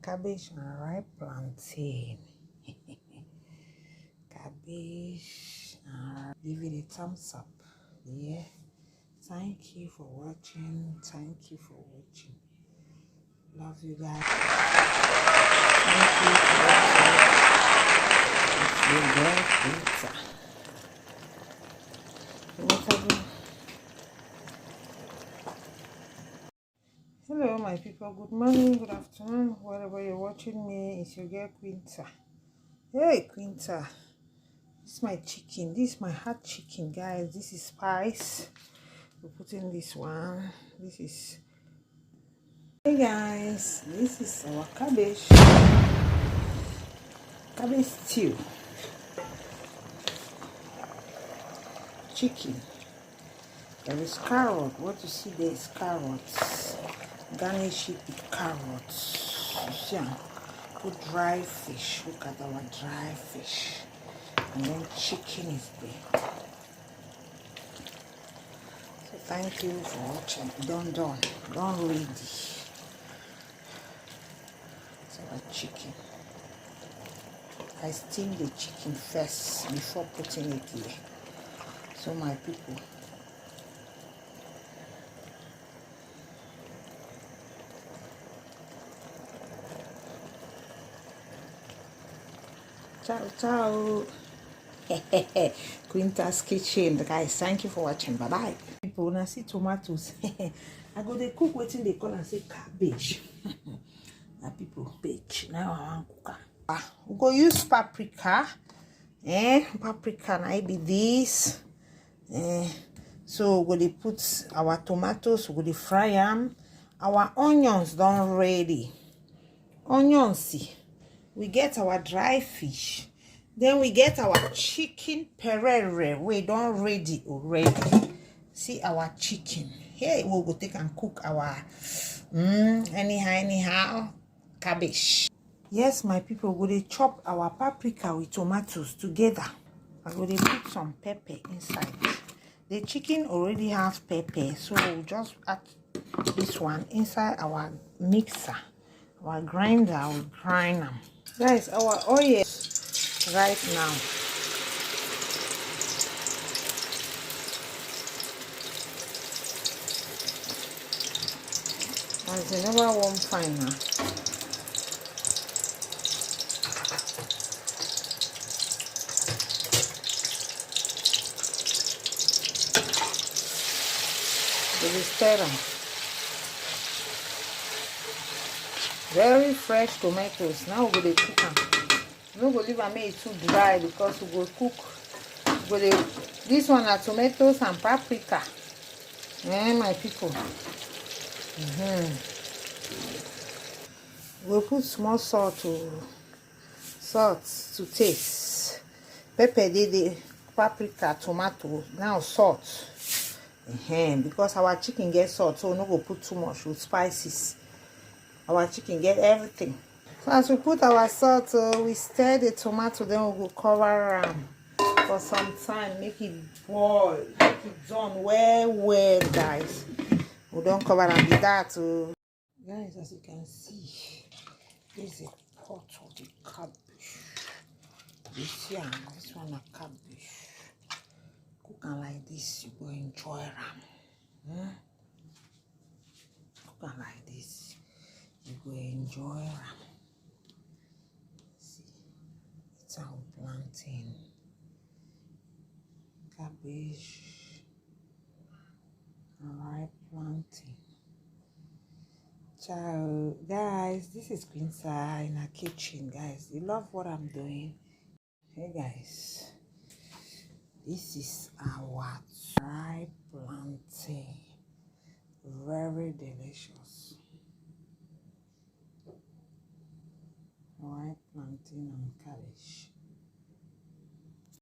cabbage and ripe plantain. Cabbage. Give it a thumbs up. Yeah. Thank you for watching. Thank you for watching. Love you guys. Thank you for watching. Hello my people, good morning, good afternoon, wherever you're watching me. It's your girl Quinta. Hey Quinta, this is my chicken. This is my hot chicken, guys. This is spice. We're putting this one. This is, hey guys, this is our cabbage stew. Chicken. There is carrot. What you see there is carrots. Garnish it with carrots. You see, put dry fish. Look at our dry fish. And then chicken is there. So thank you for watching. Done ready. So our chicken. I steam the chicken first before putting it here. So my people, ciao. Quinta's kitchen, guys. Thank you for watching. Bye bye. People, when I see tomatoes, I go they cook waiting they call and say cabbage. Now people bake. Now I want cook. We go use paprika. Paprika now be this. So we go put our tomatoes. We go fry them. Our onions done ready. Onions, see. We get our dry fish. Then we get our chicken perere. We done ready already. See our chicken. Here we go take and cook our anyhow cabbage. Yes, my people, we go chop our paprika with tomatoes together. I go put some pepper inside. The chicken already has pepper, so we'll just add this one inside our mixer. Our grinder will grind them. Guys, our oil right now. As you never won't find now. We stir them. Very fresh tomatoes. Now we're going to cook them. We don't go leave them make it too dry because we go cook. This one are tomatoes and paprika. My people. We'll put small salt to taste. Pepper, the paprika, tomato, now salt. Because our chicken gets salt, so we don't go put too much with spices. Our chicken get everything. So as we put our salt, we stir the tomato, then we will cover them for some time, make it boil, make it done well, guys. We don't cover them with that. Guys, as you can see, this is a pot of the cabbage. This one a cabbage. Cook them like this, you go enjoy them. Cook them like this, you go enjoy them. See, it's our plantain, cabbage, alright, plantain. Ciao, guys. This is Quinta in our kitchen, guys. You love what I'm doing? Hey, guys. This is our dry plantain. Very delicious. Alright, plantain and cabbage.